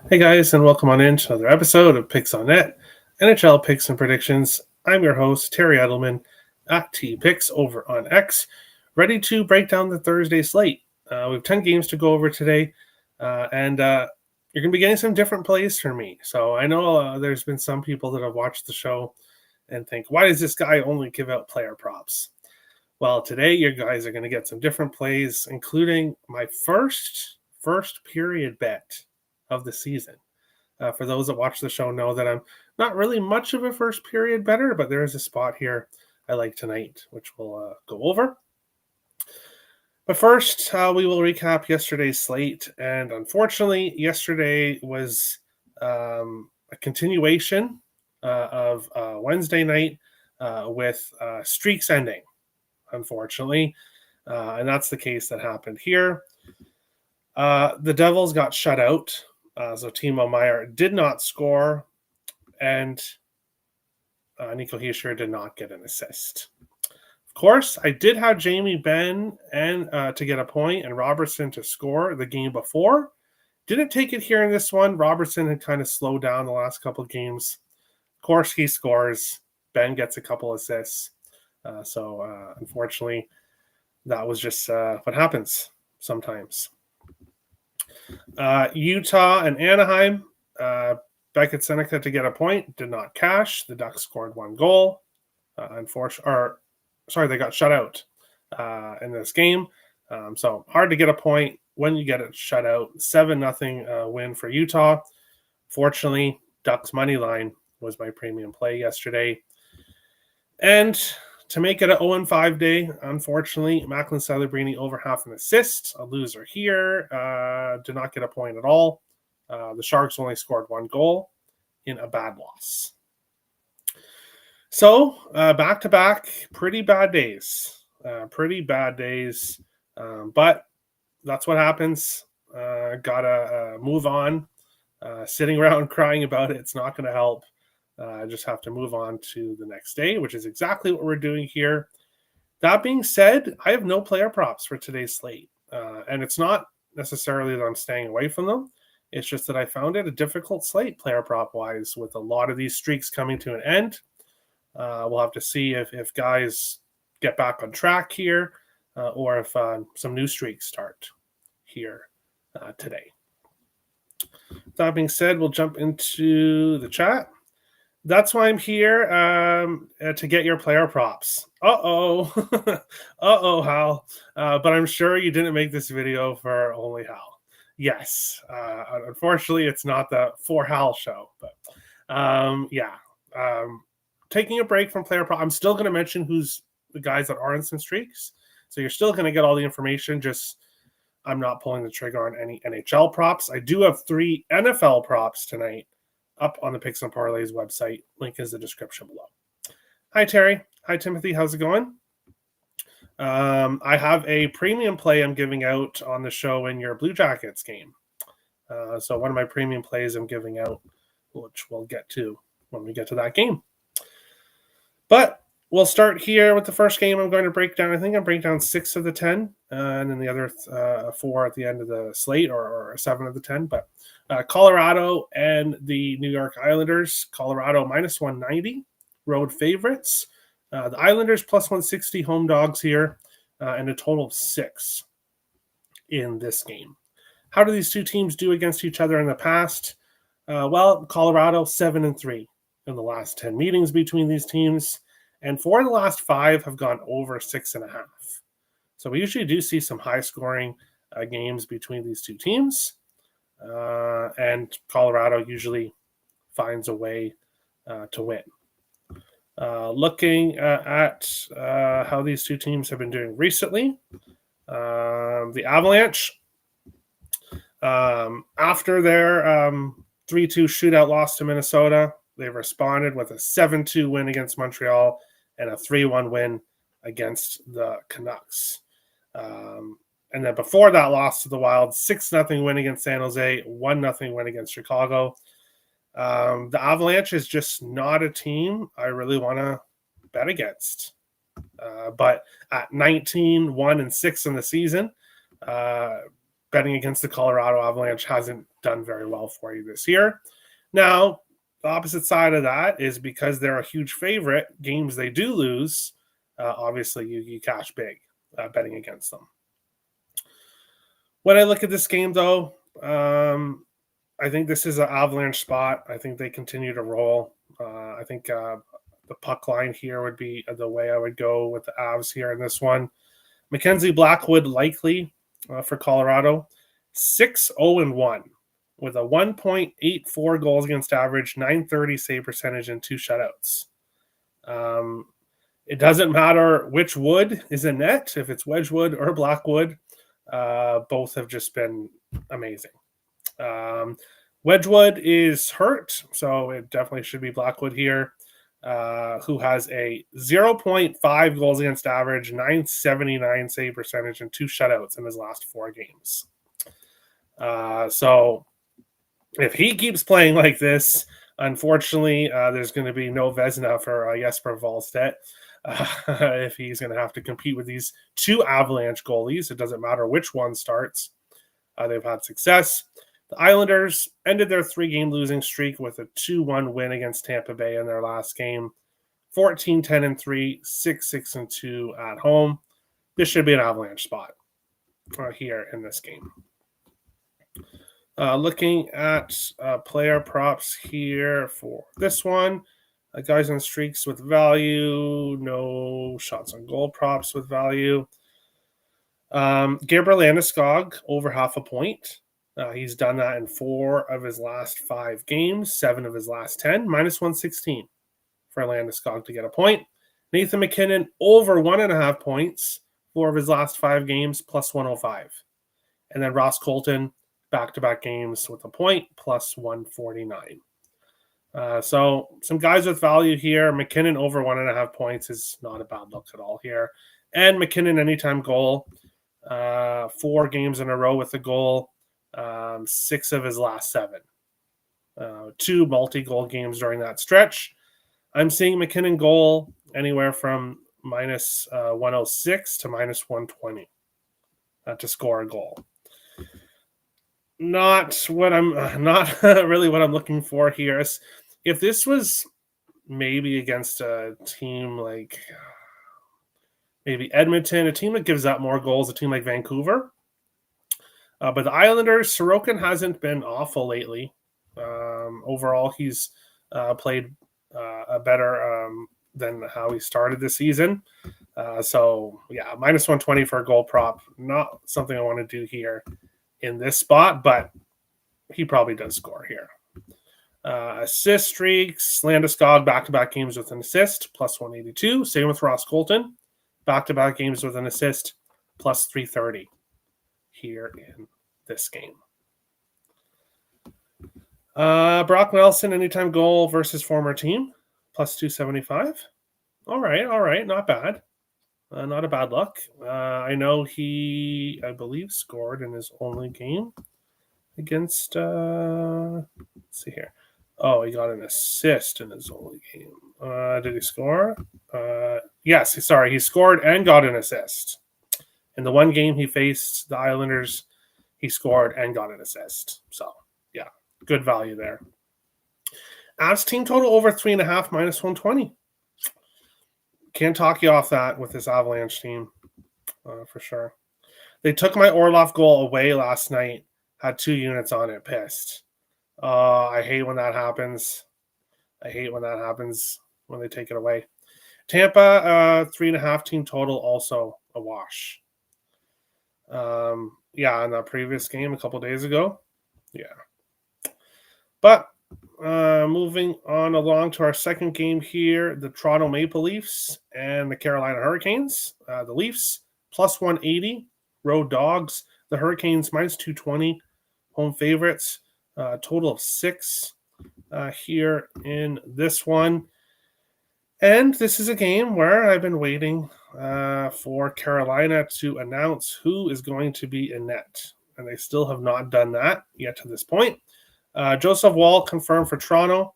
Hey guys, and welcome on in to another episode of Picks on Net, NHL Picks and Predictions. I'm your host, Terry Edelman, at T Picks over on X, ready to break down the Thursday slate. We have 10 games to go over today, and you're going to be getting some different plays from me. So I know there's been some people that have watched the show and think, why does this guy only give out player props? Well, today you guys are going to get some different plays, including my first period bet of the season. For those that watch the show know that I'm not really much of a first period bettor, but there is a spot here I like tonight, which we'll go over. But first, we will recap yesterday's slate. And unfortunately, yesterday was a continuation of Wednesday night with streaks ending, unfortunately. And that's the case that happened here. The Devils got shut out. So Timo Meier did not score, and Nico Hischier did not get an assist. Of course, I did have Jamie Benn and to get a point and Robertson to score the game before. Didn't take it here in this one. Robertson had kind of slowed down the last couple of games. Of course, he scores. Ben gets a couple assists. So unfortunately, that was just what happens sometimes. Utah and Anaheim. Beckett Seneca to get a point, did not cash. The Ducks scored one goal. They got shut out in this game. So hard to get a point when you get it shut out. 7-0 win for Utah. Fortunately, Ducks money line was my premium play yesterday. And to make it an 0-5 day, unfortunately, Macklin Celebrini over half an assist. A loser here. Did not get a point at all. The Sharks only scored one goal in a bad loss. So, back-to-back, pretty bad days. But that's what happens. Gotta move on. Sitting around crying about it's not going to help. I just have to move on to the next day, which is exactly what we're doing here. That being said, I have no player props for today's slate. And it's not necessarily that I'm staying away from them. It's just that I found it a difficult slate player prop-wise with a lot of these streaks coming to an end. We'll have to see if guys get back on track here or if some new streaks start here today. That being said, we'll jump into the chat. That's why I'm here to get your player props. Uh-oh, Hal. But I'm sure you didn't make this video for only Hal. Yes, unfortunately, it's not the For Hal show. But taking a break from player props. I'm still going to mention who's the guys that are in some streaks. So you're still going to get all the information. Just I'm not pulling the trigger on any NHL props. I do have 3 NFL props tonight up on the Picks and Parlays website. Link is in the description below. Hi, Terry. Hi, Timothy. How's it going? I have a premium play I'm giving out on the show in your Blue Jackets game. So one of my premium plays I'm giving out, which we'll get to when we get to that game. But we'll start here with the first game I'm going to break down. I think I'll break down 6 of the 10, and then the other 4 at the end of the slate, or 7 of the 10. But Colorado and the New York Islanders. Colorado minus 190, road favorites. The Islanders plus 160 home dogs here, and a total of 6 in this game. How do these two teams do against each other in the past? Well, Colorado 7-3 in the last 10 meetings between these teams, and 4 of the last 5 have gone over 6.5. So we usually do see some high-scoring games between these two teams, and Colorado usually finds a way to win. Looking at how these two teams have been doing recently, the Avalanche, after their 3-2 shootout loss to Minnesota, they've responded with a 7-2 win against Montreal and a 3-1 win against the Canucks. And then before that loss to the Wild, 6-0 win against San Jose, 1-0 win against Chicago. The Avalanche is just not a team I really want to bet against. But at 19-1-6 in the season, betting against the Colorado Avalanche hasn't done very well for you this year. Now, the opposite side of that is because they're a huge favorite, games they do lose, obviously you cash big betting against them. When I look at this game, though, I think this is an Avalanche spot. I think they continue to roll. I think the puck line here would be the way I would go with the Avs here in this one. Mackenzie Blackwood likely for Colorado, 6-0-1 with a 1.84 goals against average, 930 save percentage, and 2 shutouts. It doesn't matter which wood is in net, if it's Wedgwood or Blackwood. Both have just been amazing. Wedgwood is hurt, so it definitely should be Blackwood here, who has a 0.5 goals against average, 979 save percentage, and 2 shutouts in his last 4 games. So if he keeps playing like this, unfortunately, there's going to be no Vezina for Jesper Wallstedt. If he's going to have to compete with these 2 Avalanche goalies. It doesn't matter which one starts. They've had success. The Islanders ended their 3-game losing streak with a 2-1 win against Tampa Bay in their last game. 14-10-3, 6-6-2 at home. This should be an Avalanche spot here in this game. Looking at player props here for this one. Guys on streaks with value. No shots on goal props with value. Gabriel Landeskog over half a point. He's done that in 4 of his last 5 games, 7 of his last 10, -116 for Landeskog to get a point. Nathan MacKinnon over 1.5 points, 4 of his last 5 games, +105. And then Ross Colton, back-to-back games with a point, +149. So some guys with value here. MacKinnon over 1.5 points is not a bad look at all here. And MacKinnon anytime goal, 4 games in a row with a goal, 6 of his last 7. 2 multi-goal games during that stretch. I'm seeing MacKinnon goal anywhere from -106 to -120 to score a goal. Not really what I'm looking for here. If this was maybe against a team like maybe Edmonton, a team that gives up more goals, a team like Vancouver. But the Islanders, Sorokin hasn't been awful lately. Overall, he's played better than how he started the season. So, yeah, -120 for a goal prop. Not something I want to do here in this spot, but he probably does score here. Assist streaks, Landeskog back-to-back games with an assist, +182. Same with Ross Colton, back-to-back games with an assist, +330 here in this game. Brock Nelson, anytime goal versus former team, +275. All right, not bad. Not a bad look. I know he, I believe, scored in his only game against, let's see here. Oh, he got an assist in his only game. Did he score? Yes, sorry. He scored and got an assist. In the one game he faced the Islanders, he scored and got an assist. So, yeah, good value there. Avs team total over 3.5, -120. Can't talk you off that with this Avalanche team, for sure. They took my Orlov goal away last night, had 2 units on it, pissed. I hate when that happens. When they take it away. Tampa, 3.5 team total, also a wash. Yeah, in that previous game a couple days ago. Yeah. But moving on along to our second game here, the Toronto Maple Leafs and the Carolina Hurricanes. The Leafs, +180, road dogs. The Hurricanes, -220, home favorites. Total of 6 here in this one. And this is a game where I've been waiting for Carolina to announce who is going to be in net. And they still have not done that yet to this point. Joseph Woll confirmed for Toronto.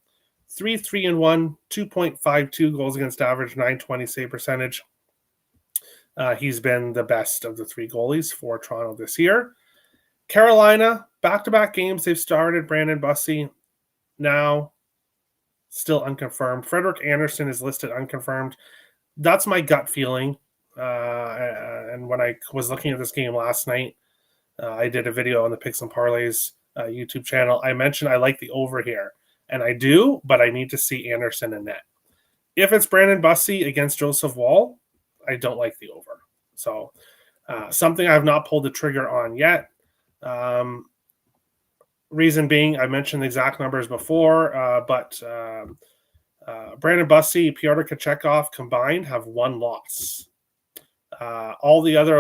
3-3-1, 2.52 goals against average, 920 save percentage. He's been the best of the 3 goalies for Toronto this year. Carolina, back-to-back games they've started. Brandon Bussey now still unconfirmed. Frederik Andersen is listed unconfirmed. That's my gut feeling. And when I was looking at this game last night, I did a video on the Picks and Parlays YouTube channel. I mentioned I like the over here, and I do, but I need to see Andersen in net. If it's Brandon Bussey against Joseph Woll, I don't like the over. So something I have not pulled the trigger on yet. Reason being, I mentioned the exact numbers before, but Brandon Bussey, Pyotr Kochetkov combined have one loss. All the other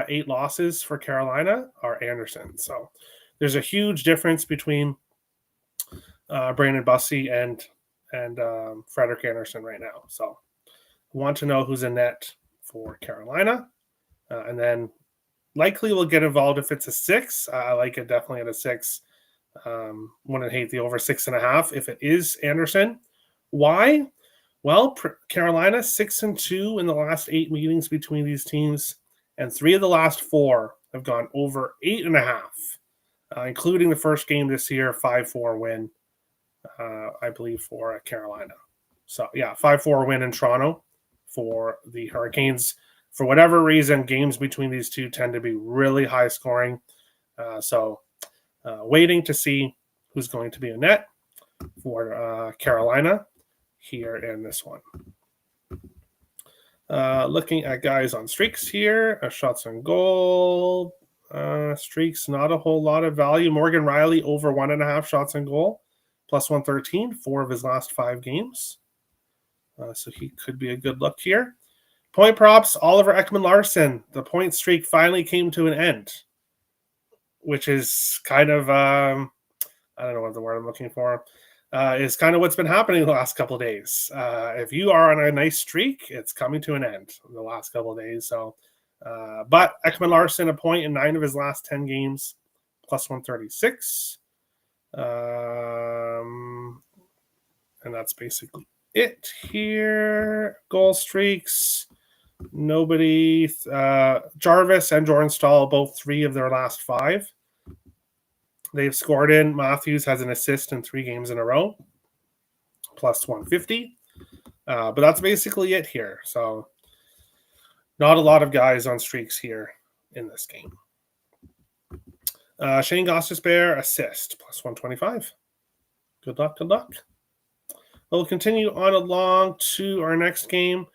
eight losses for Carolina are Andersen. So there's a huge difference between Brandon Bussey and Frederik Andersen right now. So want to know who's in net for Carolina, and then likely we'll get involved if it's a 6. I like it definitely at a 6. Wouldn't hate the over 6.5 if it is Andersen. Why? Well, Carolina 6-2 in the last 8 meetings between these teams, and 3 of the last 4 have gone over 8.5, including the first game this year, 5-4 win, I believe, for Carolina. So, yeah, 5-4 win in Toronto for the Hurricanes. For whatever reason, games between these two tend to be really high scoring. Waiting to see who's going to be in net for Carolina here in this one. Looking at guys on streaks here, shots on goal. Streaks, not a whole lot of value. Morgan Rielly over 1.5 shots on goal, plus 113, 4 of his last 5 games. So he could be a good look here. Point props, Oliver Ekman-Larsson. The point streak finally came to an end, which is kind of, I don't know what the word I'm looking for, is kind of what's been happening the last couple of days. If you are on a nice streak, it's coming to an end in the last couple of days. So, but Ekman-Larsson, a point in 9 of his last 10 games, plus 136. And that's basically it here. Goal streaks. Nobody. Jarvis and Jordan Staal, both 3 of their last 5. They've scored in. Matthews has an assist in 3 games in a row, plus 150. But that's basically it here. So not a lot of guys on streaks here in this game. Shane Gostisbehere, assist, plus 125. Good luck, good luck. We'll continue on along to our next game.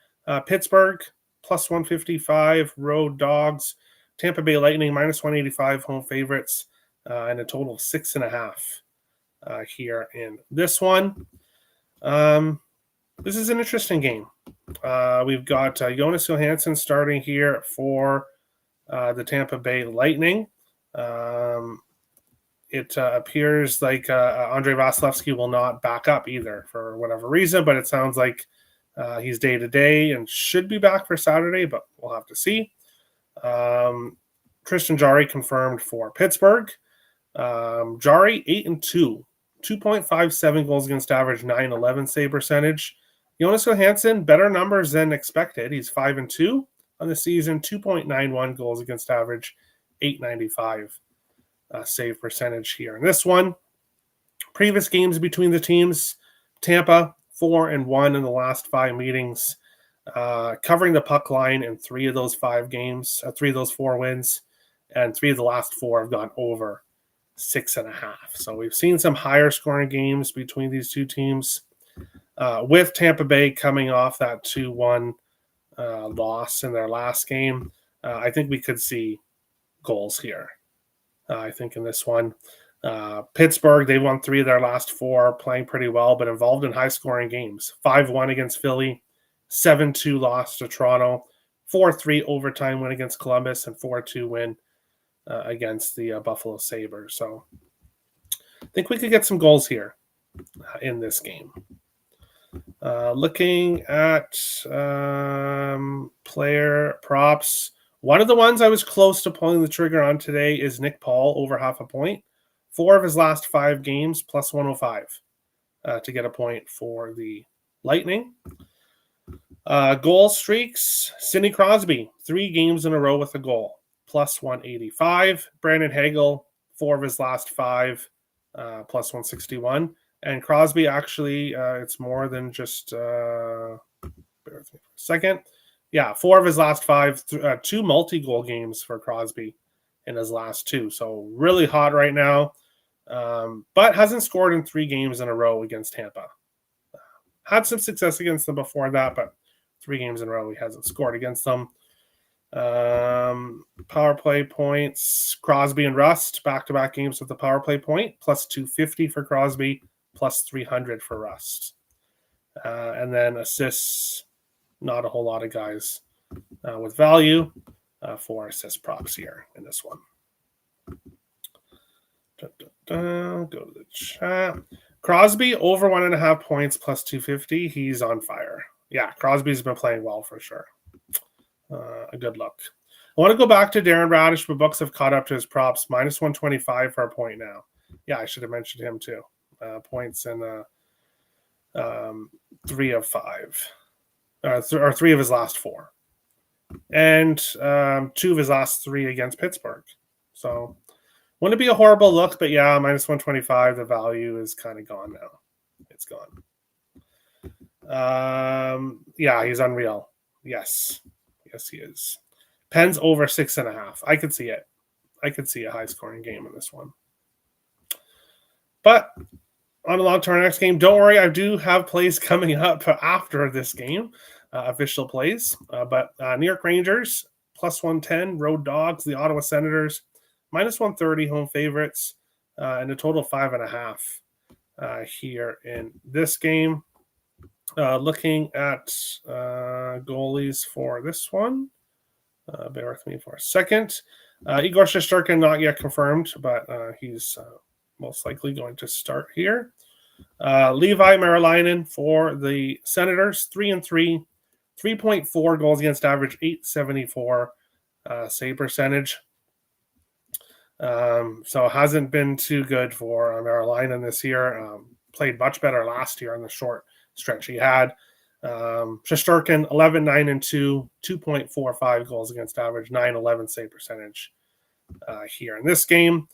Pittsburgh, plus 155, road dogs. Tampa Bay Lightning, minus 185, home favorites. And a total of 6.5 here in this one. This is an interesting game. We've got Jonas Johansson starting here for the Tampa Bay Lightning. It appears like Andrei Vasilevsky will not back up either for whatever reason, but it sounds like he's day-to-day and should be back for Saturday, but we'll have to see. Tristan Jarry confirmed for Pittsburgh. Jarry 8-2, 2.57 goals against average, 911 save percentage. Jonas Johansson, better numbers than expected. He's 5-2 on the season, 2.91 goals against average, 895 save percentage here. In this one, previous games between the teams, Tampa 4-1 in the last 5 meetings, covering the puck line in 3 of those 5 games, 3 of those 4 wins, and 3 of the last 4 have gone over 6.5. So we've seen some higher scoring games between these two teams, with Tampa Bay coming off that 2-1 loss in their last game. I think we could see goals here. I think in this one, Pittsburgh, they won 3 of their last 4, playing pretty well, but involved in high scoring games. 5-1 against Philly, 7-2 loss to Toronto, 4-3 overtime win against Columbus, and 4-2 win against the Buffalo Sabres. So I think we could get some goals here in this game. Looking at player props, one of the ones I was close to pulling the trigger on today is Nick Paul, over 0.5 point. 4 of his last 5 games, plus 105 to get a point for the Lightning. Goal streaks, Sidney Crosby, 3 games in a row with a goal, plus 185. Brandon Hagel, 4 of his last 5, plus 161. And Crosby, actually, it's more than just, bear with me for a second. Yeah, 4 of his last 5, 2 multi-goal games for Crosby in his last 2. So really hot right now, but hasn't scored in 3 games in a row against Tampa. Had some success against them before that, but 3 games in a row he hasn't scored against them. Power play points, Crosby and Rust, back-to-back games with the power play point, plus 250 for Crosby, plus 300 for Rust. And then assists, not a whole lot of guys with value for assist props here in this one. Go to the chat. Crosby over 1.5 points plus 250. He's on fire. Yeah, Crosby's been playing well for sure. A good look. I want to go back to Darren Radish, but books have caught up to his props. Minus 125 for a point now. Yeah, I should have mentioned him too. Points in 3 of 5. Or 3 of his last 4. And 2 of his last 3 against Pittsburgh. So wouldn't be a horrible look, but yeah, minus 125, the value is kind of gone now. It's gone. Yeah, he's unreal. Yes, he is. Pens over 6.5. I could see it. I could see a high-scoring game in this one. But on a long to our next game, don't worry, I do have plays coming up after this game, official plays. But New York Rangers, plus 110, road dogs, the Ottawa Senators, minus 130 home favorites, and a total 5.5 here in this game. Looking at goalies for this one. Bear with me for a second. Igor Shesterkin not yet confirmed, but he's most likely going to start here. Levi Merilainen for the Senators, 3-3, 3.4 goals against average, 874 save percentage. So hasn't been too good for Merilainen this year. Played much better last year on the short stretch he had. Shesterkin, 11-9-2, 2.45 goals against average, 911 save percentage here in this game.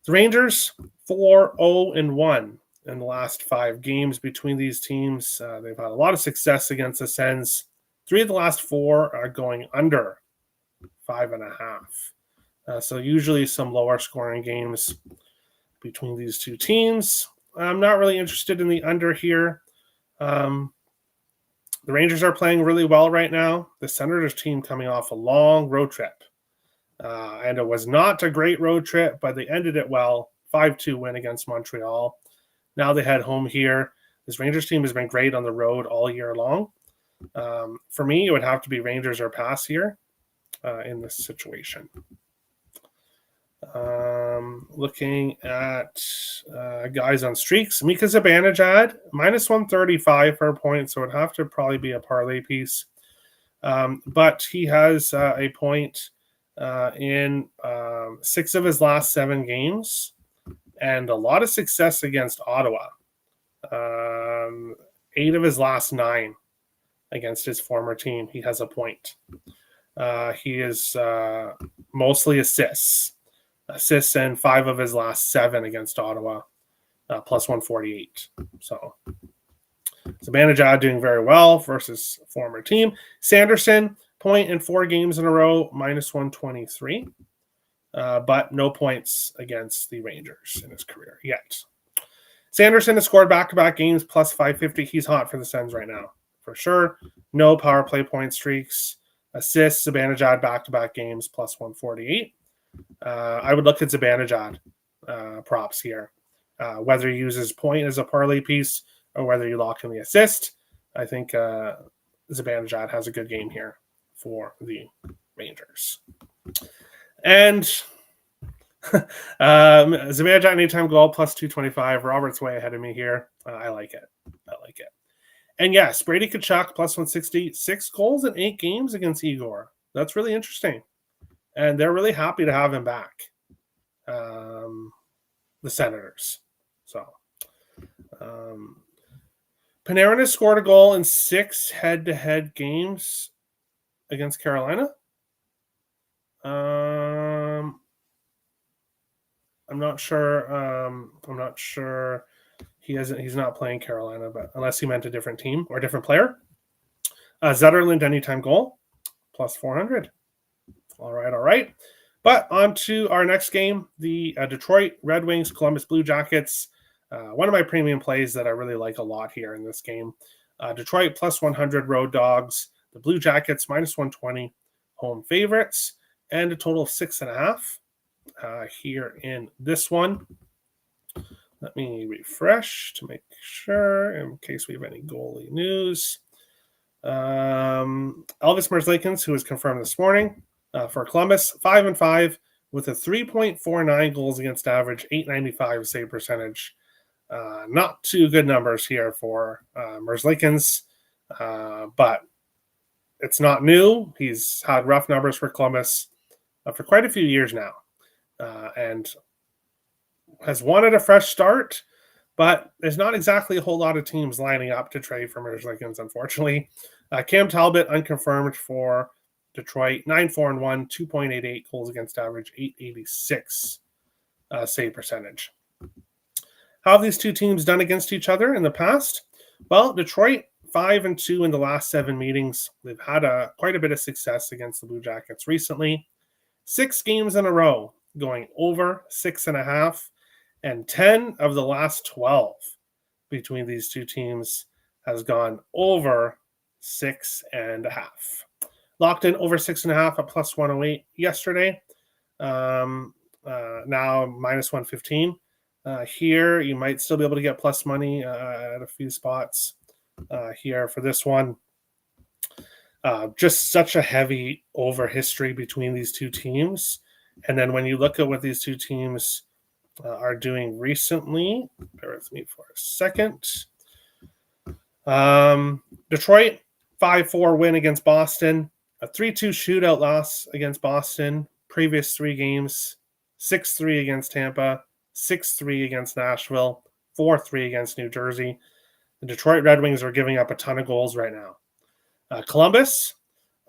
The Rangers, 4-0-1 in the last 5 games between these teams. They've had a lot of success against the Sens. 3 of the last 4 are going under 5.5. So usually some lower scoring games between these two teams. I'm not really interested in the under here. The Rangers are playing really well right now. The Senators team coming off a long road trip. And it was not a great road trip, but they ended it well. 5-2 win against Montreal. Now they head home here. This Rangers team has been great on the road all year long. For me, it would have to be Rangers or pass here in this situation. Looking at guys on streaks, Mika Zibanejad, minus 135 for a point, so it would have to probably be a parlay piece. But he has a point in 6 of his last 7 games, and a lot of success against Ottawa. 8 of his last 9 against his former team. He has a point. He is mostly assists and 5 of his last 7 against Ottawa, plus 148. So Zibanejad doing very well versus former team. Sanderson, point in 4 games in a row, minus 123. But no points against the Rangers in his career yet. Sanderson has scored back-to-back games, plus 550. He's hot for the Sens right now, for sure. No power play point streaks. Assists, Zibanejad back-to-back games, plus 148. I would look at Zibanejad props here. Whether he uses point as a parlay piece or whether you lock in the assist, I think Zibanejad has a good game here for the Rangers. And Zibanejad anytime goal, plus 225. Robert's way ahead of me here. I like it. And yes, Brady Tkachuk, plus 160. 6 goals in 8 games against Igor. That's really interesting. And they're really happy to have him back, the Senators. So, Panarin has scored a goal in 6 head-to-head games against Carolina. I'm not sure. He's not playing Carolina, but unless he meant a different team or a different player. Zetterlund anytime goal, plus 400. All right. But on to our next game, the Detroit Red Wings, Columbus Blue Jackets. One of my premium plays that I really like a lot here in this game. Detroit plus 100 road dogs. The Blue Jackets minus 120 home favorites. And a total of 6.5 here in this one. Let me refresh to make sure in case we have any goalie news. Elvis Merzlikins, who was confirmed this morning for Columbus, 5-5 with a 3.49 goals against average, 895 save percentage. Not too good numbers here for Merzlikins, but it's not new. He's had rough numbers for Columbus for quite a few years now, and has wanted a fresh start, but there's not exactly a whole lot of teams lining up to trade for Merzlikins, unfortunately. Cam Talbot, unconfirmed for Detroit, 9-4-1, 2.88 goals against average, 886 save percentage. How have these two teams done against each other in the past? Well, Detroit, 5-2 in the last 7 meetings. They've had quite a bit of success against the Blue Jackets recently. 6 games in a row going over 6.5, and 10 of the last 12 between these two teams has gone over 6.5. Locked in over 6.5 at plus 108 yesterday. Now minus 115. Here, you might still be able to get plus money at a few spots here for this one. Just such a heavy over history between these two teams. And then when you look at what these two teams are doing recently, bear with me for a second. Detroit, 5-4 win against Boston, a 3-2 shootout loss against Boston, previous 3 games, 6-3 against Tampa, 6-3 against Nashville, 4-3 against New Jersey. The Detroit Red Wings are giving up a ton of goals right now. Columbus,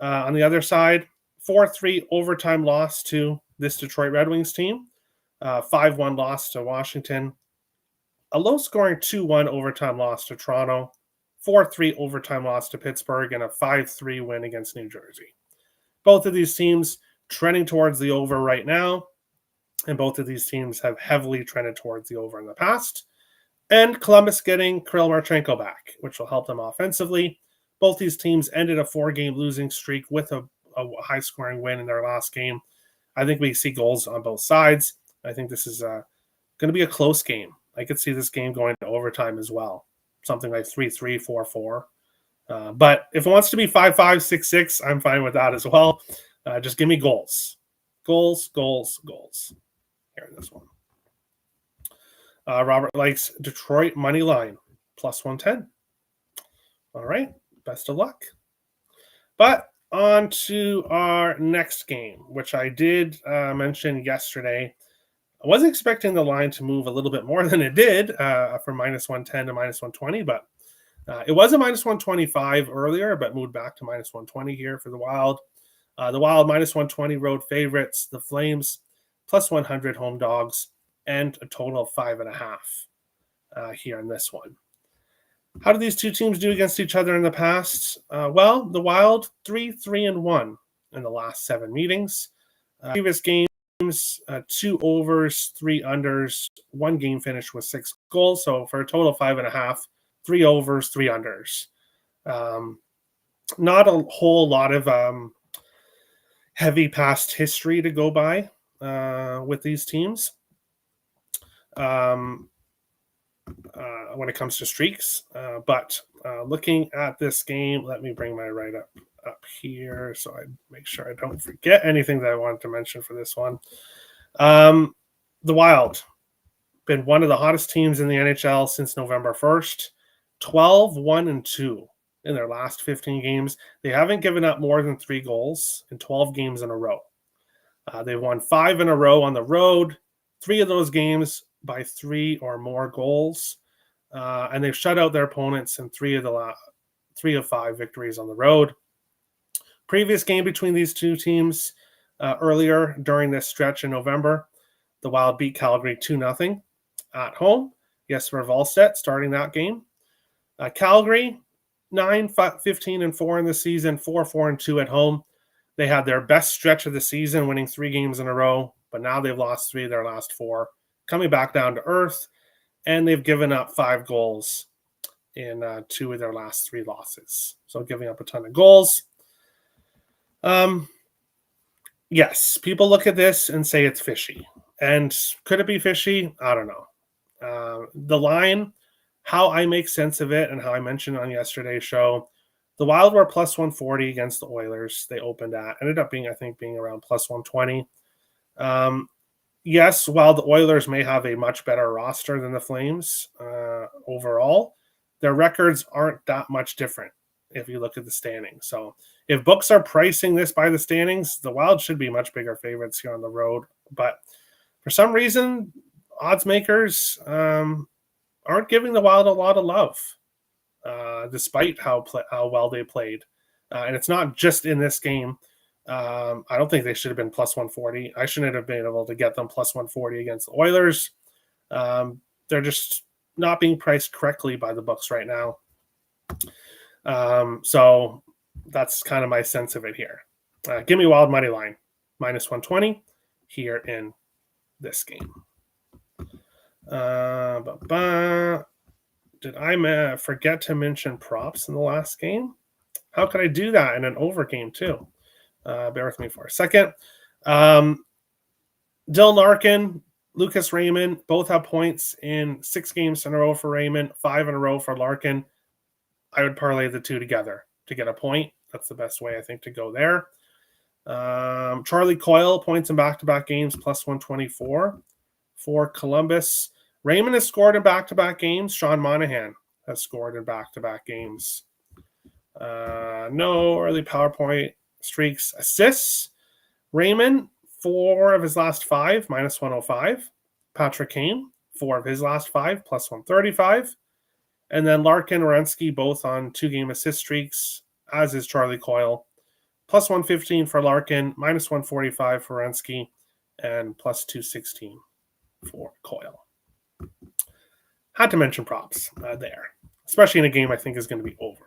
on the other side, 4-3 overtime loss to this Detroit Red Wings team, 5-1 loss to Washington, a low-scoring 2-1 overtime loss to Toronto, 4-3 overtime loss to Pittsburgh, and a 5-3 win against New Jersey. Both of these teams trending towards the over right now, and both of these teams have heavily trended towards the over in the past. And Columbus getting Kirill Marchenko back, which will help them offensively. Both these teams ended a 4-game losing streak with a high-scoring win in their last game. I think we see goals on both sides. I think this is going to be a close game. I could see this game going to overtime as well, something like 3-3, 4-4. But if it wants to be 5-5, 6-6, I'm fine with that as well. Just give me goals. Goals here in this one. Robert likes Detroit money line, plus 110. All right, best of luck. But on to our next game, which I did mention yesterday. I wasn't expecting the line to move a little bit more than it did from minus 110 to minus 120, but it was a minus 125 earlier, but moved back to minus 120 here for the Wild. The Wild minus 120 road favorites, the Flames plus 100 home dogs, and a total of 5.5 here in this one. How did these two teams do against each other in the past? Well, the Wild 3-1 in the last 7 meetings. Previous games, 2 overs, 3 unders, 1 game finish with 6 goals. So for a total of 5.5, 3 overs, 3 unders. Not a whole lot of heavy past history to go by with these teams. When it comes to streaks. But looking at this game, let me bring my write-up up here so I make sure I don't forget anything that I wanted to mention for this one. The Wild, been one of the hottest teams in the NHL since November 1st, 12-1-2 in their last 15 games. They haven't given up more than 3 goals in 12 games in a row. They won 5 in a row on the road, 3 of those games by 3 or more goals. and they've shut out their opponents in 3 of 5 victories on the road. Previous game between these two teams earlier during this stretch in November, the Wild beat Calgary 2-0 at home. Jesper Wallstedt starting that game. Calgary, 9-15-4 in the season, 4-4-2 at home. They had their best stretch of the season, winning 3 games in a row, but now they've lost 3 of their last 4, coming back down to earth, and they've given up 5 goals in 2 of their last 3 losses. So giving up a ton of goals. Yes, people look at this and say it's fishy. And could it be fishy? I don't know. The line, how I make sense of it and how I mentioned on yesterday's show, the Wild were plus 140 against the Oilers. They opened at, ended up being around plus 120. Yes, while the Oilers may have a much better roster than the Flames overall, their records aren't that much different if you look at the standings. So if books are pricing this by the standings, the Wild should be much bigger favorites here on the road. But for some reason, odds makers aren't giving the Wild a lot of love, despite how well they played. And it's not just in this game. I don't think they should have been plus 140. I shouldn't have been able to get them plus 140 against the Oilers. They're just not being priced correctly by the books right now. So that's kind of my sense of it here. Give me Wild money line, minus 120 here in this game. Did I forget to mention props in the last game? How could I do that in an over game too? Bear with me for a second. Dylan Larkin, Lucas Raymond, both have points in 6 games in a row for Raymond, 5 in a row for Larkin. I would parlay the two together to get a point. That's the best way, I think, to go there. Charlie Coyle, points in back-to-back games, plus 124 for Columbus. Raymond has scored in back-to-back games. Sean Monahan has scored in back-to-back games. No early PowerPoint streaks. Assists. Raymond, 4 of his last 5, minus 105. Patrick Kane, 4 of his last 5, plus 135. And then Larkin, Werenski, both on 2-game assist streaks, as is Charlie Coyle. Plus 115 for Larkin, minus 145 for Werenski, and plus 216 for Coyle. Had to mention props there, especially in a game I think is going to be over.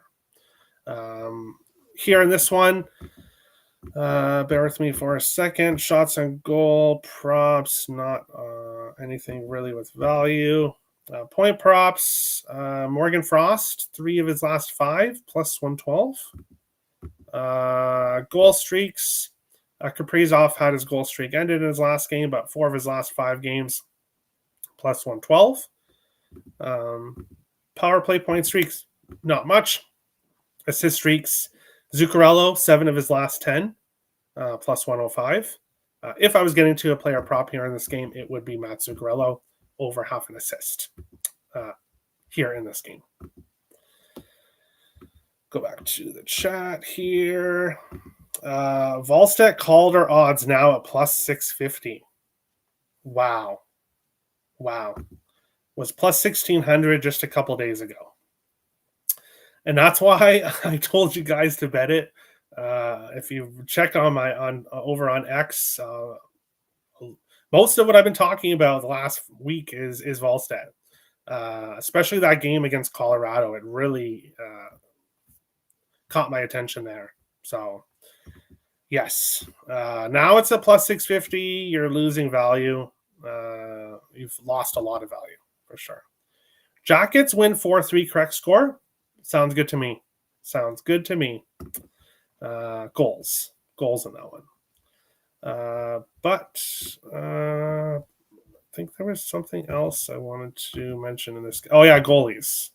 Here in this one, bear with me for a second. Shots on goal, props, not anything really with value. Point props, Morgan Frost, 3 of his last 5, plus 112. Goal streaks, Kaprizov had his goal streak ended in his last game, but 4 of his last 5 games, plus 112. Power play point streaks, not much. Assist streaks, Zuccarello, 7 of his last 10, plus 105. If I was getting to a player prop here in this game, it would be Matt Zuccarello, over half an assist here in this game. Go back to the chat here. Wallstedt Calder odds now at plus 650. Wow. Was plus 1,600 just a couple days ago. And that's why I told you guys to bet it. If you check on over on X, most of what I've been talking about the last week is Wallstedt, especially that game against Colorado. It really caught my attention there. So, yes. Now it's a plus 650. You're losing value. You've lost a lot of value, for sure. Jackets win 4-3 correct score. Sounds good to me. Goals in that one. But I think there was something else I wanted to mention in this. Oh yeah, goalies.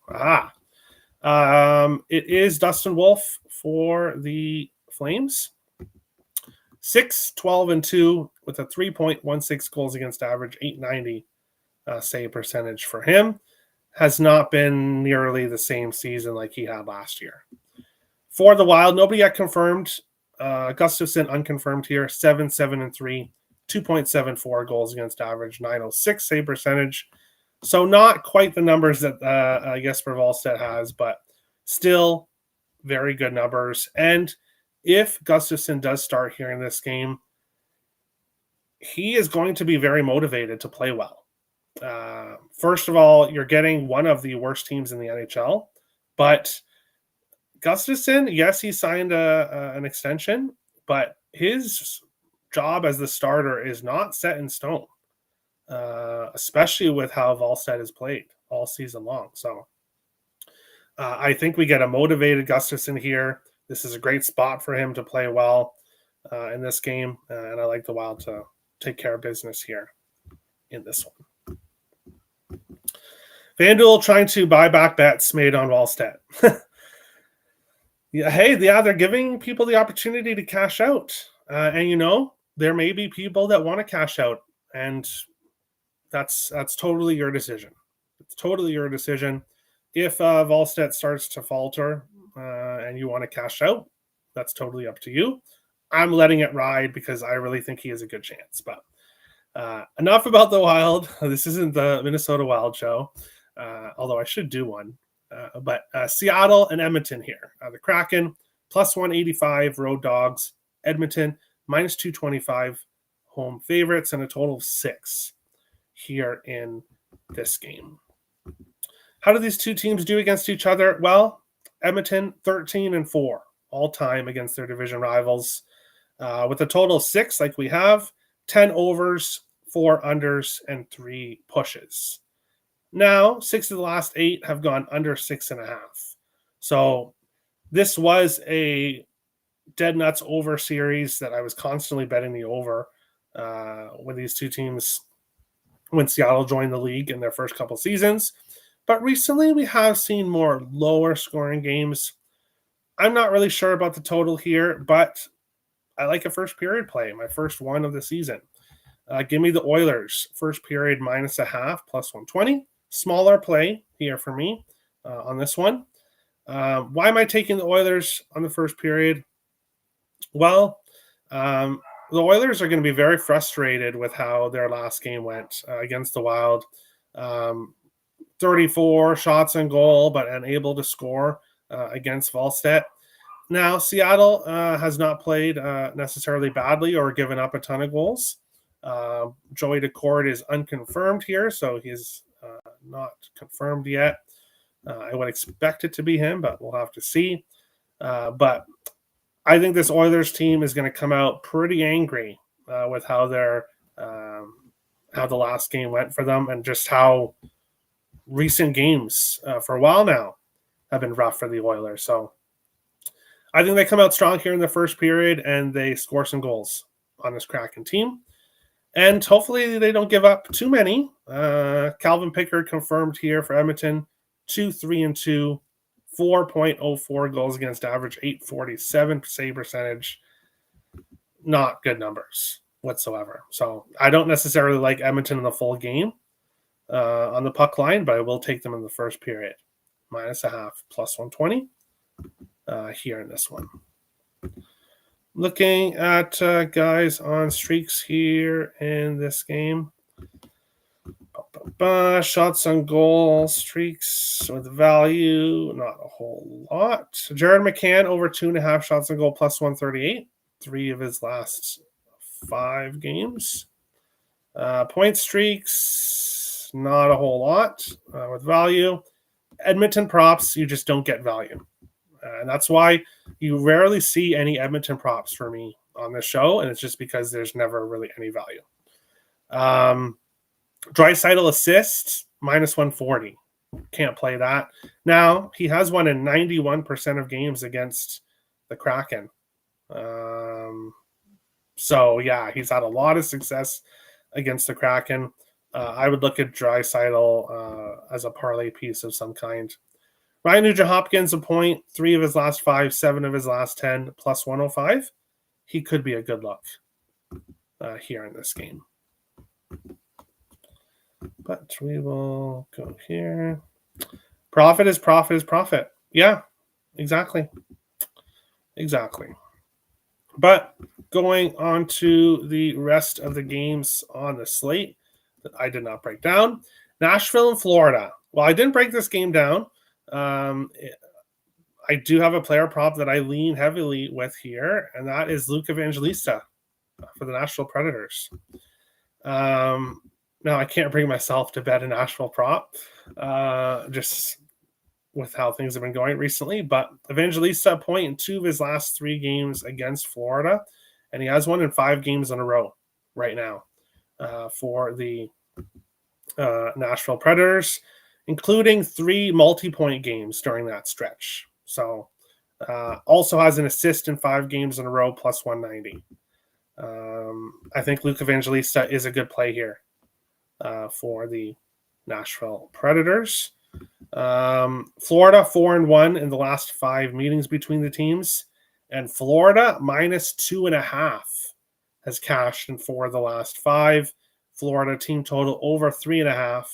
It is Dustin Wolf for the Flames. 6-12-2 with a 3.16 goals against average, 890 save percentage for him. Has not been nearly the same season like he had last year. For the Wild, nobody yet confirmed. Gustafsson unconfirmed here, 7-7-3, 2.74 goals against average, 906 save percentage. So not quite the numbers that I guess Volstead has, but still very good numbers. And if Gustafsson does start here in this game, he is going to be very motivated to play well. First of all, you're getting one of the worst teams in the NHL, but Gustafsson, yes, he signed an extension, but his job as the starter is not set in stone, especially with how Volstead has played all season long. So I think we get a motivated Gustafsson here. This is a great spot for him to play well in this game, and I like the Wild to take care of business here in this one. FanDuel trying to buy back bets made on Wallstedt. They're giving people the opportunity to cash out. And there may be people that want to cash out, and that's totally your decision. It's totally your decision. If Wallstedt starts to falter and you want to cash out, that's totally up to you. I'm letting it ride because I really think he has a good chance. But enough about the Wild. This isn't the Minnesota Wild show, although I should do one. But Seattle and Edmonton here. The Kraken, plus 185 road dogs. Edmonton, minus 225 home favorites, and a total of 6 here in this game. How do these two teams do against each other? Well, Edmonton, 13-4 all-time against their division rivals. With a total of 6, like we have, 10 overs, 4 unders, and 3 pushes. Now, 6 of the last 8 have gone under 6.5. So this was a dead nuts over series that I was constantly betting the over with these two teams when Seattle joined the league in their first couple seasons. But recently we have seen more lower scoring games. I'm not really sure about the total here, but I like a first period play, my first one of the season. Give me the Oilers, first period minus a half, plus 120. Smaller play here for me on this one. Why am I taking the Oilers on the first period? Well, the Oilers are going to be very frustrated with how their last game went against the Wild. 34 shots on goal, but unable to score against Volstedt. Now, Seattle has not played necessarily badly or given up a ton of goals. Joey Decord is unconfirmed here, so he's not confirmed yet. I would expect it to be him, but we'll have to see. But I think this Oilers team is going to come out pretty angry with how how the last game went for them, and just how recent games for a while now have been rough for the Oilers. So I think they come out strong here in the first period and they score some goals on this Kraken team. And hopefully they don't give up too many. Calvin Pickard confirmed here for Edmonton, 2-3-2, 4.04 goals against average, 847 save percentage. Not good numbers whatsoever. So I don't necessarily like Edmonton in the full game on the puck line, but I will take them in the first period. Minus a half, plus 120 here in this one. Looking at guys on streaks here in this game. Shots on goal, streaks with value, not a whole lot. Jared McCann over 2.5 shots on goal, plus 138. 3 of his last 5 games. Point streaks, not a whole lot with value. Edmonton props, you just don't get value. And that's why you rarely see any Edmonton props for me on this show, and it's just because there's never really any value. Draisaitl assists, minus 140. Can't play that. Now, he has won in 91% of games against the Kraken. So, yeah, he's had a lot of success against the Kraken. I would look at Draisaitl as a parlay piece of some kind. Ryan Nugent-Hopkins, a point, 3 of his last 5, 7 of his last 10, plus 105. He could be a good look here in this game. But we will go here. Profit is profit is profit. Yeah, exactly. Exactly. But going on to the rest of the games on the slate that I did not break down. Nashville and Florida. Well, I didn't break this game down. I do have a player prop that I lean heavily with here, and that is Luke Evangelista for the Nashville Predators. Now, I can't bring myself to bet a Nashville prop, just with how things have been going recently. But Evangelista, a point in 2 of his last 3 games against Florida, and he has won in 5 games in a row right now for the Nashville Predators, including 3 multi-point games during that stretch. So also has an assist in 5 games in a row, plus 190. I think Luke Evangelista is a good play here for the Nashville Predators. Florida 4-1 in the last 5 meetings between the teams, and Florida minus 2.5 has cashed in 4 of the last 5. Florida team total over 3.5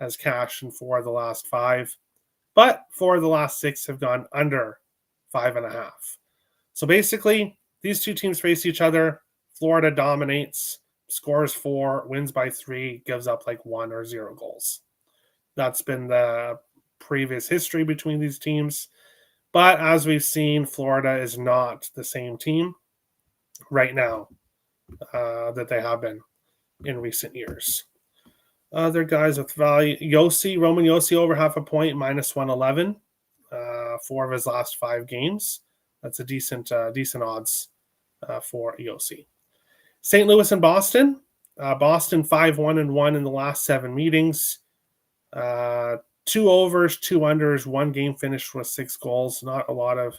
has cashed in 4 of the last 5, but 4 of the last 6 have gone under 5.5. So basically, these two teams face each other. Florida dominates, scores 4, wins by 3, gives up like 1 or 0 goals. That's been the previous history between these teams. But as we've seen, Florida is not the same team right now that they have been in recent years. Other guys with value, Roman Josi over half a point, minus 111. 4 of his last 5 games. That's a decent odds for Josi. St. Louis and Boston. Boston 5-1-1 in the last 7 meetings. 2 overs, 2 unders, 1 game finished with 6 goals. Not a lot of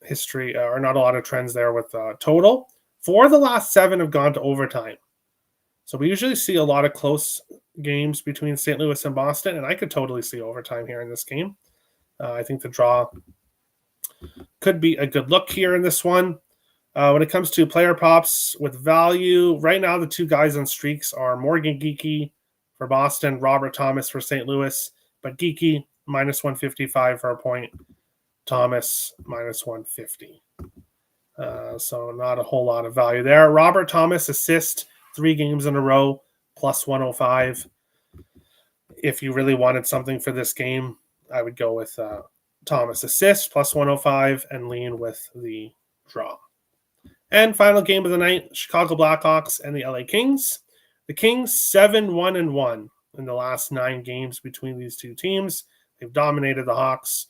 history, or not a lot of trends there with total. 4 of the last 7 have gone to overtime. So we usually see a lot of close games between St. Louis and Boston, and I could totally see overtime here in this game. I think the draw could be a good look here in this one. When it comes to player props with value, right now the 2 guys on streaks are Morgan Geekie for Boston, Robert Thomas for St. Louis, but Geekie minus 155 for a point, Thomas minus 150. So not a whole lot of value there. Robert Thomas assist 3 games in a row, plus 105. If you really wanted something for this game, I would go with Thomas assist, plus 105, and lean with the draw. And final game of the night, Chicago Blackhawks and the LA Kings. The Kings 7-1-1 in the last 9 games between these two teams. They've dominated the Hawks.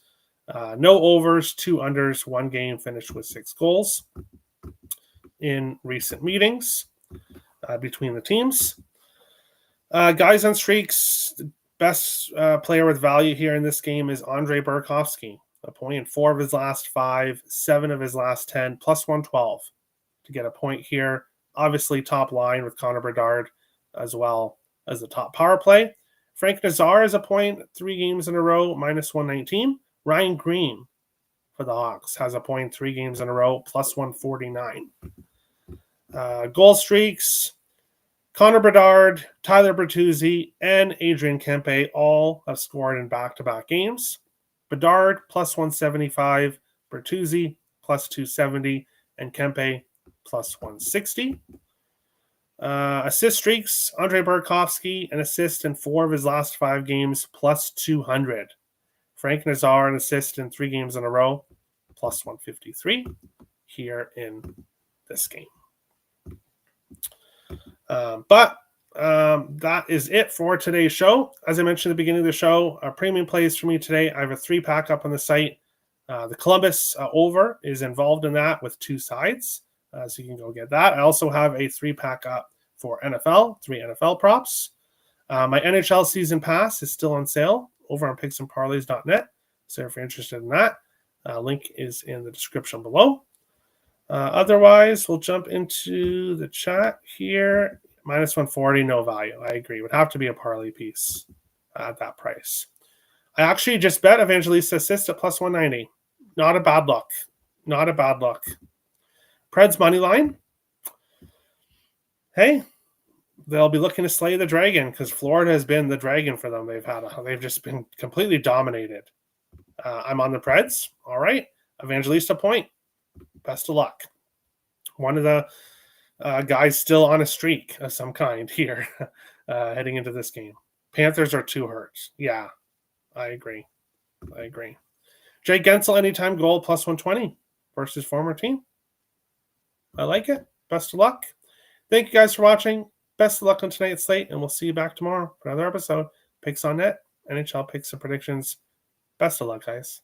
No overs, 2 unders, 1 game finished with 6 goals in recent meetings between the teams. Guys on streaks, the best player with value here in this game is Andrei Burakovsky. A point in 4 of his last 5, 7 of his last 10, plus 112 to get a point here. Obviously, top line with Connor Bedard as well as the top power play. Frank Nazar is a point 3 games in a row, minus 119. Ryan Green for the Hawks has a point 3 games in a row, plus 149. Goal streaks, Connor Bedard, Tyler Bertuzzi, and Adrian Kempe all have scored in back-to-back games. Bedard, plus 175, Bertuzzi, plus 270, and Kempe, plus 160. Assist streaks, Andrei Burakovsky, an assist in 4 of his last 5 games, plus 200. Frank Nazar, an assist in 3 games in a row, plus 153 here in this game. But that is it for today's show. As I mentioned at the beginning of the show, premium plays for me today. I have a 3-pack up on the site. The Columbus over is involved in that with 2 sides. So you can go get that. I also have a 3-pack up for NFL, 3 NFL props. My NHL season pass is still on sale over on picksandparlays.net. So if you're interested in that, link is in the description below. Otherwise, we'll jump into the chat here. Minus 140, no value. I agree. It would have to be a parlay piece at that price. I actually just bet Evangelista assist at plus 190. Not a bad look. Not a bad look. Preds money line. Hey, they'll be looking to slay the dragon because Florida has been the dragon for them. They've just been completely dominated. I'm on the Preds. All right. Evangelista point. Best of luck. One of the guys still on a streak of some kind here. heading into this game. Panthers are too hurt. Yeah, I agree. Jay Gensel, anytime goal plus 120 versus former team. I like it. Best of luck. Thank you guys for watching. Best of luck on tonight's slate, and we'll see you back tomorrow for another episode. Picks on Net, NHL picks and predictions. Best of luck, guys.